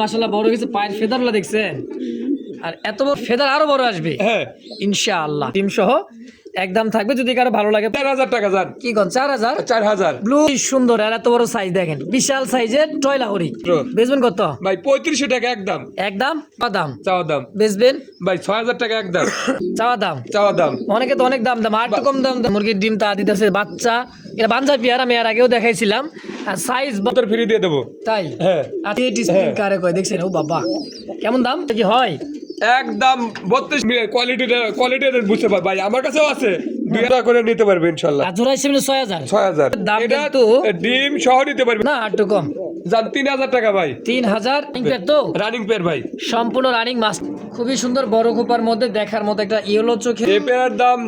মাশাআল্লাহ বড় কিছু পায়ের ফেদারগুলো দেখছেন, আর এত বড় ফেদার আরো বড় আসবে হ্যাঁ ইনশাআল্লাহ। টিম সহ একদম থাকবে, যদি কারো ভালো লাগে 4,000 টাকা যান। কি কোন 4000 4,000 ব্লু সুন্দর, আর এত বড় সাইজ দেখেন, বিশাল সাইজের টয় লাহোরি। বেচবেন কত ভাই? 3500 টাকা একদম। একদম দাম চাওয়া দাম বেচবেন ভাই 6,000 টাকা একদম। চাওয়া দাম চাওয়া দাম অনেকে তো অনেক দাম আর একটু কম দাম মুরগির ডিম তা দিতেছে বাচ্চা, এটা বাঞ্জা পেয়ার আমি এর আগেও দেখাইছিলাম, আর সাইজ তোর ফ্রি দিয়ে দেবো। তাই হ্যাঁ আজকে স্প্রিং কারে কয় দেখছেন, ও বাবা কেমন দাম কি হয় একদম 32 কোয়ালিটি বুঝতে পার ভাই, আমার কাছেও আছে 2,000 করে নিতে পারবে ইনশাআল্লাহ। আর জোড়া হিসেবে 6000 6,000 দাম এটা কিন্তু ডিম সহ নিতে পারবে না, একটু কম জান 3,000 টাকা ভাই। 3000 পেয়ার তো রানিং পেয়ার ভাই, সম্পূর্ণ রানিং মাছ, খুবই সুন্দর বড় খোপার মধ্যে দেখার মতো একটা ইয়েলো চোখে। এই পেয়ারের দাম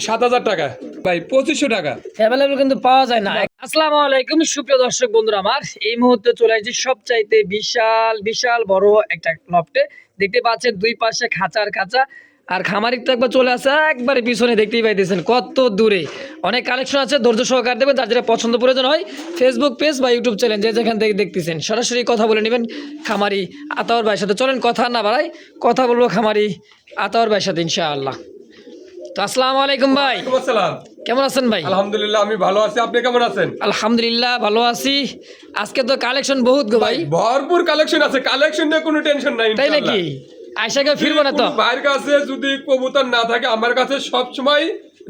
7,000 টাকা ভাই, 2500 টাকা অ্যাভেলেবল কিন্তু পাওয়া যায় না। আসসালামু আলাইকুম সুপ্রিয় দর্শক বন্ধুরা, আমার এই মুহূর্তে চলে আসছি সবচাইতে বিশাল বিশাল বড় একটা লফটে। দেখতে পাচ্ছেন দুই পাশে খাঁচার খাঁচা, আর খামারিক তো একবার চলে আসে একবারে পিছনে, দেখতেই পাইতেছেন কত দূরে। অনেক কালেকশন আছে, ধৈর্য সহকারে দেবেন, যার যেটা পছন্দ প্রয়োজন হয় ফেসবুক পেজ বা ইউটিউব চ্যানেল যে যেখান থেকে দেখতেছেন সরাসরি কথা বলে নেবেন খামারি আতাউর ভাইয়ের সাথে। চলেন কথা না বাড়াই, কথা বলবো খামারি আতাউর ভাইয়ের সাথে ইনশাআল্লাহ। তো আসসালামু আলাইকুম ভাই। ওয়ালাইকুম আসসালাম। কেমন আছেন ভাই? আলহামদুলিল্লাহ আমি ভালো আছি, আপনি কেমন আছেন? আলহামদুলিল্লাহ ভালো আছি। আজকে তো কালেকশন বহুত গো ভাই, ভরপুর কালেকশন আছে, কালেকশন নিয়ে কোনো টেনশন নাই তাই ইনশাআল্লাহ। নাকি? আয়সাকে ফিরবো না তো? ভাইয়ের কাছে যদি কবুতর না থাকে, আমার কাছে সব সময়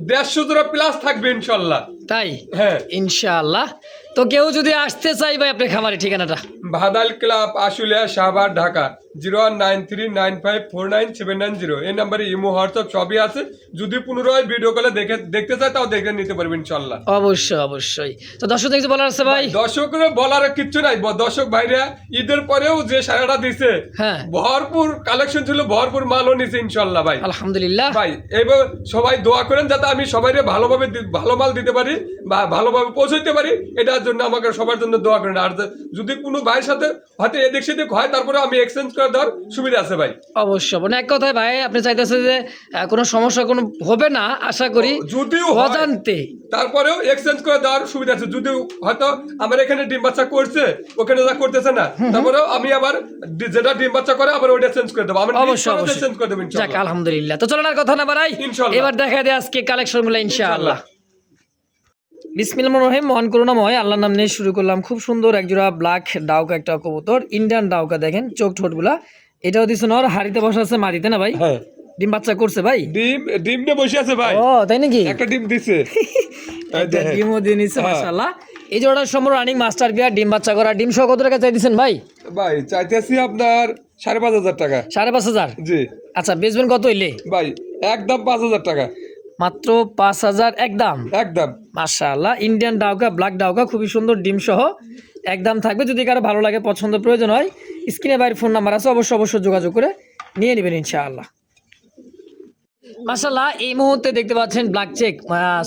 150 জোড়া প্লাস থাকবে ইনশাআল্লাহ। তাই হ্যাঁ ইনশাআল্লাহ। তো কেউ যদি আসতে চাই ভাই আপনার খামারের ঠিকানাটা? ভাদাল ক্লাব, আশুলিয়া, শাহবাগ, ঢাকা 01939549790। এই নাম্বারে ইমো হোয়াটসঅ্যাপ সবই আছে। যদি পুনরায় ভিডিও কলে দেখতে চায় তাও দেখে নিতে পারবে ইনশাআল্লাহ। অবশ্যই অবশ্যই। তো দর্শক কিছু বলার আছে ভাই? দর্শকের বলার কিচ্ছু নাই, দর্শক ভাইরা ঈদের পরেও যে সারাটা দিছে, হ্যাঁ ভরপুর কালেকশন ছিল, ভরপুর মালও নিছে ইনশাআল্লাহ ভাই। আলহামদুলিল্লাহ ভাই এবার সবাই দোয়া করেন যাতে আমি সবাইকে ভালোভাবে ভালো মাল দিতে পারি বা ভালোভাবে পৌঁছাইতে পারি, এটার জন্য আমাকে সবার জন্য দোয়া করেন। আর যদি কোনো ভাইয়ের সাথে হয়তো এদিক সেদিক হয়, তারপরে আমি এক্সচেঞ্জ করে দেওয়ার সুবিধা আছে ভাই। অবশ্যই। মানে এক কথায় ভাই আপনি চাইতেছে যে কোনো সমস্যা কোনো হবে না আশা করি, যদিও অজান্তে তারপরেও এক্সচেঞ্জ করে দেওয়ার সুবিধা আছে। যদিও হয়তো আমার এখানে ডিম বাচ্চা করছে, ওখানে যা করতেছে না, তারপরেও আমি আবার যেটা ডিম বাচ্চা করে আবার ওইটা চেঞ্জ করে দেবো। আমি অবশ্যই চেঞ্জ করে দেবো যাক ইনশাআল্লাহ। আলহামদুলিল্লাহ। তো চলেন আর কথা না বাড়াই, ইনশাআল্লাহ। এবার দেখা দেয় আজকে কালেকশনগুলো ইনশাআল্লাহ। বিসমিল্লাহির রহমানির রহিম, মহান করুণাময় আল্লাহর নাম নিয়ে শুরু করলাম। খুব সুন্দর একজোড়া ব্ল্যাক ডাউকা একটা কবুতর, ইন্ডিয়ান ডাউকা দেখেন চোখ ঠোঁটগুলা। এটাও দিছে নর, হাড়িতে বসা আছে মাটিতে না ভাই? হ্যাঁ ডিম বাচ্চা করছে ভাই? ডিম নিয়ে বসে আছে ভাই। ও তাই নাকি? একটা ডিম দিছে, ডিমও দিয়ে নিচ্ছে মাশাআল্লাহ। এই জোড়াটা সম্পূর্ণ রানিং মাস্টার বিয়ার, ডিম বাচ্চা করা। ডিম সহ কত টাকা চাই দিচ্ছেন ভাই? ভাই চাইতেছি আপনার 5,500 টাকা। 5,500? জি আচ্ছা বেচবেন কত হইলে? ভাই একদম 5,000 টাকা। মাত্র 5,000 একদম? একদম মাশাআল্লাহ। ইন্ডিয়ান ডাউকা ব্ল্যাক ডাউকা খুবই সুন্দর, ডিম সহ একদম থাকবে। যদি কারো ভালো লাগে পছন্দ প্রয়োজন হয়, স্ক্রিনে বাইরের ফোন নাম্বার আছে, অবশ্যই যোগাযোগ করে নিয়ে নেবেন ইনশাআল্লাহ। মাশাআল্লাহ এই মুহূর্তে দেখতে পাচ্ছেন ব্ল্যাক চেক,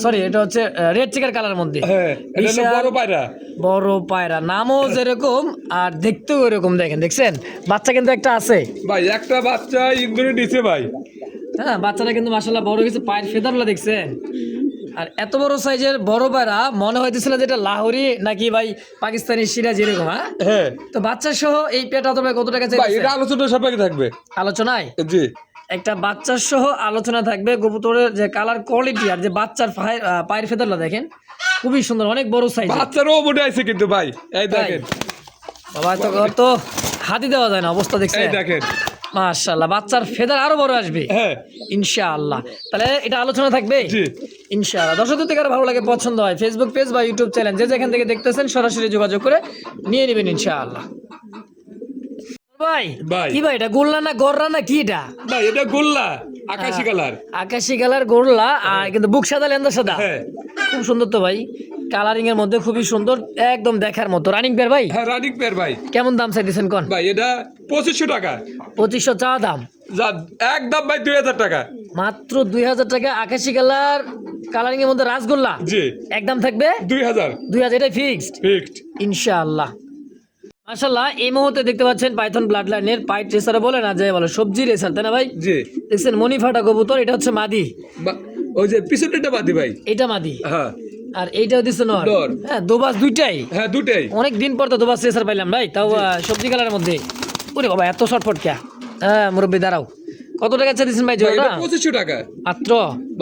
সরি এটা হচ্ছে রেড চেকের কালার মধ্যে। হ্যাঁ এটা হলো বড় পায়রা। বড় পায়রা, নামও যেরকম আর দেখতেও এরকম। দেখছেন বাচ্চা কিন্তু একটা আছে ভাই, একটা বাচ্চা ইন্দুরে নিচে ভাই। হ্যাঁ বাচ্চাটা কিন্তু মাশাআল্লাহ বড় কিছু পায়ের ফেদারগুলো দেখছেন, আর এত বড় সাইজের বড় পায়রা মনে হইতেছিল যেটা লাহোরি নাকি ভাই পাকিস্তানি সিরাজ এরকম। হ্যাঁ তো বাচ্চা সহ এই পেটা তবে কত টাকা ভাই চাইছে এটা আলোচনা সাপেক্ষে থাকবে আলোচনায়? জি একটা বাচ্চার সহ আলোচনা থাকবে। কবুতরের যে কালার কোয়ালিটি আর যে বাচ্চার পায়ের ফেদারগুলো দেখেন খুবই সুন্দর, অনেক বড় সাইজ। বাচ্চারও মোটা আছে কিন্তু ভাই, এই দেখেন বাবা তো হাতি দেওয়া যায় না অবস্থা দেখছেন। এই দেখেন মাশাআল্লাহ, বাচ্চার ফেদার আরো বড় আসবে হ্যাঁ ইনশাআল্লাহ। তাহলে এটা আলোচনা থাকবে জি ইনশাআল্লাহ। দর্শকদের থেকে ভালো লাগে পছন্দ হয়, ফেসবুক পেজ বা ইউটিউব চ্যানেল যে যেখান থেকে দেখতেছেন সরাসরি যোগাযোগ করে নিয়ে নেবেন ইনশাআল্লাহ। ভাই ভাই কি ভাই এটা গোল্লা না গররা না কি এটা? ভাই এটা গোল্লা আকাশি কালার। আকাশি কালার গোল্লা, আর কিন্তু বুক সাদা লেন্দা সাদা, হ্যাঁ খুব সুন্দর তো ভাই। কালারিং এর মধ্যে খুবই সুন্দর, একদম দেখার মতো। রানিং পেয়ার ভাই? হ্যাঁ রানিং পেয়ার ভাই। কেমন দাম চাইতেছেন কোন? ভাই এটা 2500 টাকা। 2500 চাওয়া দাম? যা একদম ভাই 2,000 টাকা। মাত্র 2,000 টাকা। আকাশি কালার কালারিং এর মধ্যে রাসগোল্লা জি একদম থাকবে 2,000 এটা ফিক্সড ফিক্সড ইনশাআল্লাহ। মাশাআল্লাহ এই মুহূর্তে দেখতে পাচ্ছেন পাইথন ব্লাড লাইনের পাইট রেসার বলে না যে বলে সবজি রেসার, তাই না ভাই? জি দেখছেন মনিফাটা কবুতর, এটা হচ্ছে মাদি, ওই যে পিছনেরটা বাদি ভাই। এটা মাদি, হ্যাঁ আর এইটাও দিচ্ছে নর। নর। হ্যাঁ দোবাস দুইটাই। হ্যাঁ দুটাই। অনেক দিন পর তো দোবাস রেসার পাইলাম ভাই, তাও সবজি কালারের মধ্যে। ওরে বাবা এত শর্টফট কে? হ্যাঁ মুরব্বী দাঁড়াও, কত টাকা চাইছেন ভাই ভাই জোড়াটা? এটা 2500 টাকা মাত্র।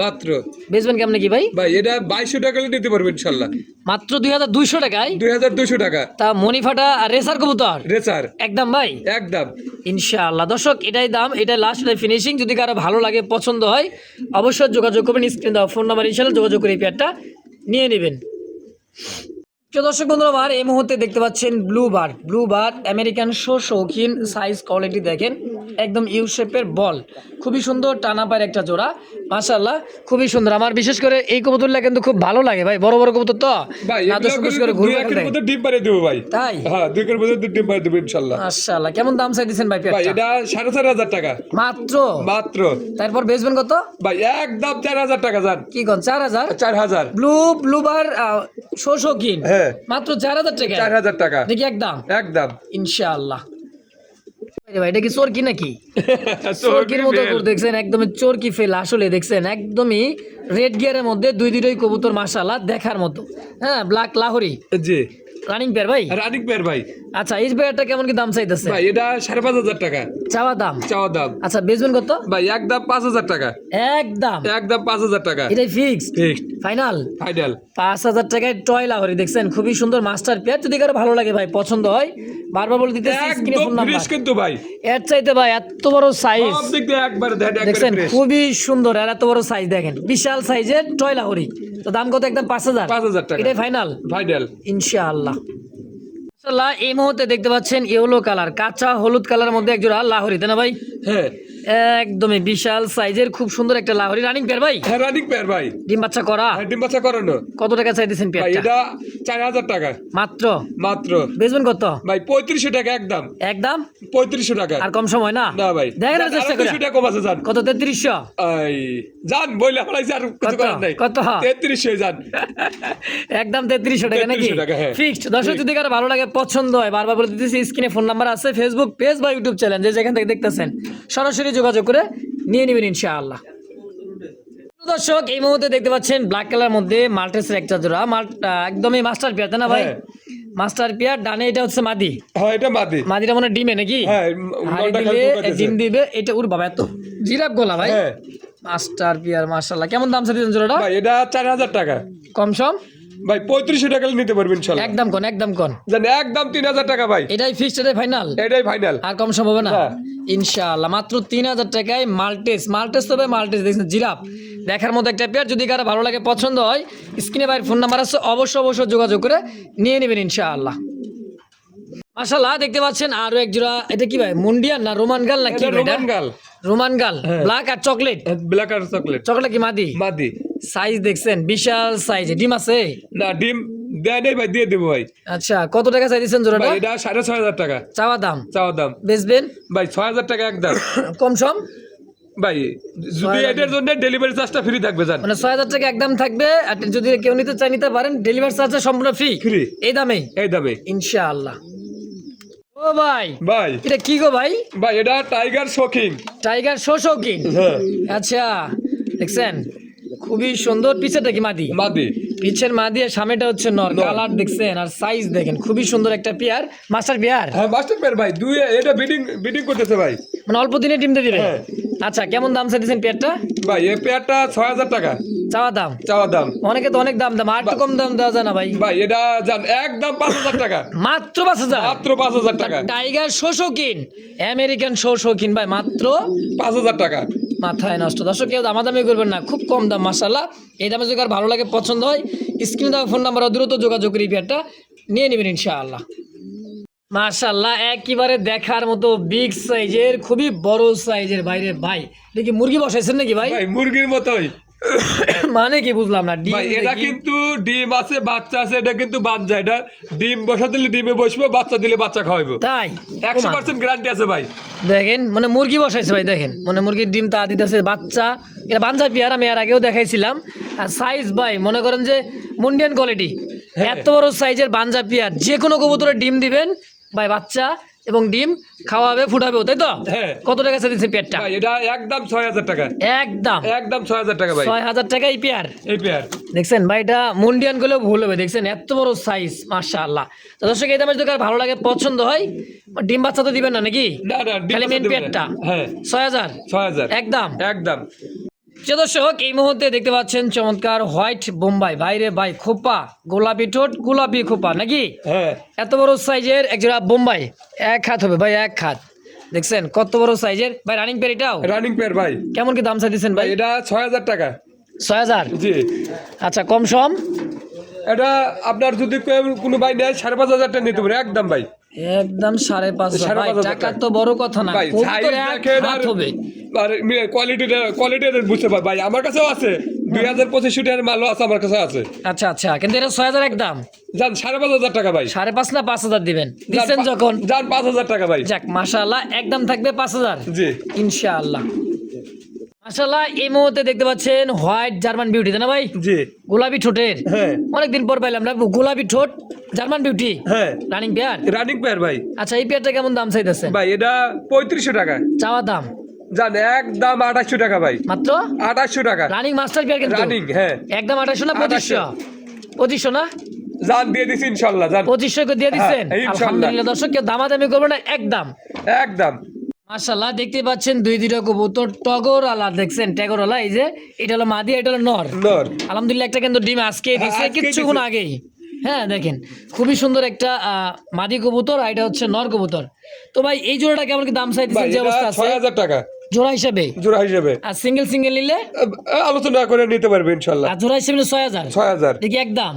মাত্র। বেচবেন কেমনে কি ভাই? ভাই এটা 2200 টাকা হলে নিতে পারবেন ইনশাআল্লাহ। মাত্র 2200 টাকায়? 2200 টাকা। তা মনিফাটা আর রেসার কবুতর রেসার একদম ভাই? একদম ইনশাআল্লাহ। দর্শক এটাই দাম, এটা লাস্ট ফিনিশিং। যদি কারো ভালো লাগে পছন্দ হয় অবশ্যই যোগাযোগ করবেন, স্ক্রিন দাও ফোন নাম্বার ইনশাআল্লাহ যোগাযোগ করে এই পেয়ারটা নিয়ে নেবেন। প্রিয় দর্শক বন্ধুরা আমার এই মুহূর্তে দেখতে পাচ্ছেন ব্লু বার আমেরিকান শৌখিন, সাইজ কোয়ালিটি দেখেন একদম ইউ শেপের বল, খুবই সুন্দর টানা পায়ের একটা জোড়া, মাশাআল্লাহ খুবই সুন্দর। আমার বিশেষ করে এই কবুতরটা কিন্তু খুব ভালো লাগে ভাই, বড় বড় কবুতর তো ভাই না, তো সুন্দর করে ঘুরে বেড়াতে। মধ্যে ডিম পারে দেব ভাই। তাই? হ্যাঁ 2 এর মধ্যে ডিম পারে দেব ইনশাআল্লাহ। মাশাআল্লাহ। কেমন দাম চাই দিবেন ভাই ভাই পেয়ারটা? এটা 4500 টাকা মাত্র? মাত্র। তারপর বেচবেন কত ভাই একদম 4000 টাকা জান। কি কোন 4000? 4000 ব্লু বার শৌখিন হ্যাঁ মাত্র 4000 টাকা? 4000 টাকা দেখি একদম একদম ইনশাআল্লাহ। আরে ভাই এটা কি চোরকি নাকি? চোরকির মতো করে দেখছেন, একদমই চোরকি ফেল আসলে দেখছেন, একদমই রেড গিয়ারের মধ্যে দুইটাই কবুতর মাশাআল্লাহ দেখার মতো। হ্যাঁ ব্ল্যাক লাহোরি জি রানিং পেয়ার ভাই? রানিক পেয়ার ভাই। আচ্ছা এই পেয়ারটা কেমন কি দাম চাইতেছে? ভাই এটা 5500 টাকা চাওয়া দাম? চাওয়া দাম। আচ্ছা বেচবেন কত? ভাই একদম 5000 টাকা একদম একদম 5000 টাকা। এটাই ফিক্সড ফিক্সড ফাইনাল? ফাইনাল 5000 টাকায় টয় লাহোরি দেখছেন, খুবই সুন্দর মাস্টার পেয়ার। যদি কারো ভালো লাগে ভাই পছন্দ হয় বারবার বলে দিতেছি স্ক্রিনে একদম ফোন নাম্বার। ফ্রেশ কিন্তু ভাই এর চাইতে ভাই এত বড় সাইজ সব দিক দিয়ে একবার দেখেন দেখছেন, একবার ফ্রেশ। খুবই সুন্দর। আর এত বড় সাইজ দেখেন, বিশাল সাইজের টয় লাহোরি। তো দাম কত? একদম 5000? 5000 টাকা এটাই ফাইনাল ফাইনাল ইনশাআল্লাহ। মাশাআল্লাহ এই মুহূর্তে দেখতে পাচ্ছেন ইয়েলো কালার, কাঁচা হলুদ কালারের মধ্যে এক জোড়া লাহোরি, তাই না ভাই? হ্যাঁ একদমই বিশাল সাইজের খুব সুন্দর একটা লাহোরি রানিং পেয়ার ভাই? হ্যাঁ রানিক পেয়ার ভাই। ডিম বাচ্চা করা? হ্যাঁ ডিম বাচ্চা করানো। কত টাকা চাই দিয়েছেন ভাই পেয়ারটা? এটা 4000 টাকা মাত্র? মাত্র। বেচবেন কত ভাই 3500 টাকা একদম একদম? 3500 টাকা। আর কম সময় না? না ভাই দেখেন চেষ্টা করে। 200 টাকা কম আছে জান। কত? 3300? এই জান বইলা ফলাইছি আর কিছু কত? করার নাই। কত? 3300 জান একদম 3300 টাকা নাকি? 3300 টাকা, হ্যাঁ। ফিক্সড। দর্শক যদি কারো ভালো লাগে পছন্দ হয় বারবার বলে দিতেছি স্ক্রিনে ফোন নাম্বার আছে, ফেসবুক পেজ বা ইউটিউব চ্যানেল যে যেখান থেকে দেখতেছেন সরাসরি যোগাযোগ করে নিয়ে নেবেন ইনশাআল্লাহ। দর্শক এই মুহূর্তে দেখতে পাচ্ছেন ব্ল্যাক কালার মধ্যে মাল্টেসের একটা জোড়া, একদমই মাস্টার পেয়ার, তাই না ভাই? হ্যাঁ। মাস্টার পেয়ার, ডানে এটা হচ্ছে মাদি। হ্যাঁ এটা মাদি। মাদিটা মনে হয় ডিমে নাকি? হ্যাঁ হাড়ি মনটা দিলে খালি ঢুকাতেছে। ডিম দিবে। এটা উর বাবা এত জিরাফ গলা ভাই। হ্যাঁ মাস্টার পেয়ার মাশাআল্লাহ। কেমন দাম চাইছেন জোড়াটা? ভাই এটা 4000 টাকা। কম সম? ভাই 3500 টাকা নিতে পারবেন ইনশাআল্লাহ। একদম কোন একদম কোন? জান একদম 3000 টাকা ভাই। এটাই ফিক্সড, এটাই ফাইনাল? এটাই ফাইনাল। আর কম সম হবে না? না। ইনশাআল্লাহ মাত্র 3000 টাকায় মাল্টেস তবে মাল্টেস দেখছেন জিরাফ দেখার মতো একটা পেয়ার। যদি কারো ভালো লাগে পছন্দ হয় স্ক্রিনে ভাইয়ের ফোন নাম্বার আছে, অবশ্যই যোগাযোগ করে নিয়ে নেবেন ইনশাআল্লাহ। মাশাআল্লাহ দেখতে পাচ্ছেন আরো এক জোড়া, এটা কি ভাই মুন্ডিয়ান না রোমান গাল না কি? এটা রোমান গাল। রোমান গাল ব্ল্যাক আর চকলেট? ব্ল্যাক আর চকলেট। চকলেট কি মাদি? মাদি। সাইজ দেখছেন বিশাল সাইজে, ডিম আছে? না ডিম দেয় নাই ভাই, দিয়ে দেবো ভাই। আচ্ছা কত টাকা চাই দিচ্ছেন জোড়াটা? ভাই এটা 6500 টাকা চাওয়া দাম? চাওয়া দাম। বেচবেন? ভাই 6000 টাকা একদম। কম সম? ভাই যদি এটার জন্য ডেলিভারি চার্জটা ফ্রি থাকবে জান। মানে 6000 টাকা একদম থাকবে, আর যদি কেউ নিতে চায় নিতে পারেন, ডেলিভারি চার্জ সম্পূর্ণ ফ্রি। ফ্রি এই দামেই এই দামে ইনশাআল্লাহ। ও ভাই ভাই এটা কি গো ভাই? ভাই এটা টাইগার শোকিং। টাইগার শৌখিন? হ্যাঁ আচ্ছা দেখছেন খুবই সুন্দর। পিছেটা কি মাদি? মাদি। পিছের মাদি আর সামনেটা হচ্ছে নর। কালার দেখছেন আর সাইজ দেখেন, খুবই সুন্দর একটা পেয়ার, মাস্টার পেয়ার। হ্যাঁ মাস্টার পেয়ার ভাই। দুই এটা বিডিং করতেছে ভাই। মানে অল্প দিনে ডিম দিয়ে দিবে? হ্যাঁ। আচ্ছা কেমন দাম চাইছেন পেয়ারটা? ভাই এই পেয়ারটা 6000 টাকা চাওয়া দাম? চাওয়া দাম। অনেকে তো অনেক দাম আর একটু কম দাম দেওয়া যায় না ভাই? ভাই এটা জান একদম 5000 টাকা মাত্র 5000? মাত্র 5000 টাকা। টাইগার শৌখিন আমেরিকান শৌখিন ভাই মাত্র 5000 টাকা। মাথায় নষ্ট। দর্শক কেউ দামাদামি করবেন না, খুব কম দাম মাশাআল্লাহ। এই দামে যদি কার ভালো লাগে পছন্দ হয় স্ক্রিনে দেওয়া ফোন নাম্বার দ্রুত যোগাযোগ করে এই পেয়ারটা নিয়ে নেবেন ইনশাআল্লাহ। মাশাআল্লাহ একেবারে দেখার মতো বিগ সাইজের, খুবই বড় সাইজের বাইরে ভাই। দেখি মুরগি বসাইছেন নাকি ভাই? ভাই মুরগির মতোই। মানে কি বুঝলাম না। ডিম ভাই এটা দেখি। কিন্তু ডিম আছে বাচ্চা আছে, এটা কিন্তু বাচ্চা। এটা ডিম বসা দিলে ডিমে বসবে, বাচ্চা দিলে বাচ্চা খাওয়াবো। তাই? 100% গ্যারান্টি আছে ভাই। দেখেন মানে মুরগি বসাইছে ভাই, দেখেন মানে মুরগির ডিম তা দিতেছে বাচ্চা। এটা বাঞ্জা পেয়ার, আমি এর আগেও দেখাইছিলাম। আর সাইজ ভাই মনে করেন যে মুন্ডিয়ান কোয়ালিটি। এত বড় সাইজের বাঞ্জা পেয়ার, যে কোনো কবুতরের ডিম দিবেন ভাই বাচ্চা এবং ডিম খাওয়াবে ফুটাবেও, তাই তো? হ্যাঁ। কত টাকা চাইছে পেয়ারটা? ভাই এটা একদম 6000 টাকা, একদম একদম 6000 টাকা ভাই 6000 টাকা এই পেয়ার। এই পেয়ার। দেখছেন ভাই, এটা মুন্ডিয়ান গুলো ভুল হবে, দেখছেন এত বড় সাইজ, মাশাআল্লাহ। তো দর্শক, এই দামে যদি কার ভালো লাগে, পছন্দ হয়, ডিম বাচ্চা তো দিবেন না নাকি? না না, ডিম খালি বাচ্চা মেন দেবে না। পেয়ারটা। হ্যাঁ 6000 6000 একদম। একদম। প্রিয় দর্শক, এই মুহূর্তে দেখতে পাচ্ছেন চমৎকার হোয়াইট বোম্বাই, বাইরে ভাই খোপা, গোলাপি ঠোঁট, গোলাপি খোপা নাকি? হ্যাঁ এত বড় সাইজের একজোড়া বোম্বাই, এক হাত হবে ভাই, এক হাত। দেখছেন কত বড় সাইজের ভাই, রানিং পেয়ার এটাও? রানিং পেয়ার ভাই। কেমন কি দাম চাইতেছেন ভাই ভাই? এটা 6000 টাকা। 6000? জি। আচ্ছা, কম সম? এটা আপনার যদি কোনো ভাই নেয় 5500 টাকা নিতে পারে একদম ভাই। একদম 5,500 ভাই, 5,500 টাকা তো বড় কথা না, ভাই সাইজ কবুতর এক দেখেন হাত আর হবে। কোয়ালিটি বুঝতে পার ভাই, আমার কাছেও আছে 2025 টাকার মালও আছে আমার কাছে আছে। আচ্ছা আচ্ছা, কিন্তু এটা 6000 একদম। যান 5500 টাকা ভাই। 5,500 না 5000 দিবেন? দিচ্ছেন যখন, যান 5000 টাকা ভাই। যাক মাশাআল্লাহ, একদম থাকবে 5000 জি ইনশাআল্লাহ। মাশাআল্লাহ, এই মুহূর্তে দেখতে পাচ্ছেন হোয়াইট জার্মান বিউটি, তাই না ভাই? জি। গোলাপি ঠোঁটের, হ্যাঁ অনেকদিন পর পাইলাম না গোলাপি ঠোঁট জার্মান বিউটি, হ্যাঁ রানিং পেয়ার। রানিং পেয়ার ভাই। আচ্ছা, এই পেয়ারটা কেমন দাম চাইতেছেন? ভাই এটা 3500 টাকা। চাওয়া দাম জান একদম 2800 টাকা ভাই। মাত্র 2800 টাকা রানিং মাস্টার পেয়ার কিন্তু, রানিং। হ্যাঁ একদম 2800 না 2500? 2500 না? জান দিয়ে দিছি ইনশাআল্লাহ। জান 2500 করে দিয়ে দিচ্ছেন? হ্যাঁ, ইনশাআল্লাহ। আলহামদুলিল্লাহ দর্শক, কেউ দামাদামি করবে না, একদম। একদম। মাশাআল্লাহ, দেখতে পাচ্ছেন দুইটা কবুতর টগর আলা, দেখছেন টগর আলা, এই যে এটা হলো মাদি, এটা হলো নর। নর। আলহামদুলিল্লাহ, একটা কিন্তু ডিম আজকে দিছে, আজকেই কিছুক্ষণ দিছে। আগেই। হ্যাঁ দেখেন, খুবই সুন্দর একটা মাদি কবুতর, আর এটা হচ্ছে নর কবুতর। তো ভাই, এই জোড়াটা কেমন কি দাম ভাই চাইতেছেন, যে এটা অবস্থা আছে 6000 টাকা জোড়া হিসাবে? জোড়া হিসেবে। আর সিঙ্গেল সিঙ্গেল নিলে? আলোচনা করে নিতে পারবে ইনশাআল্লাহ। আর জোড়া হিসেবে 6000? 6000 দেখি একদম,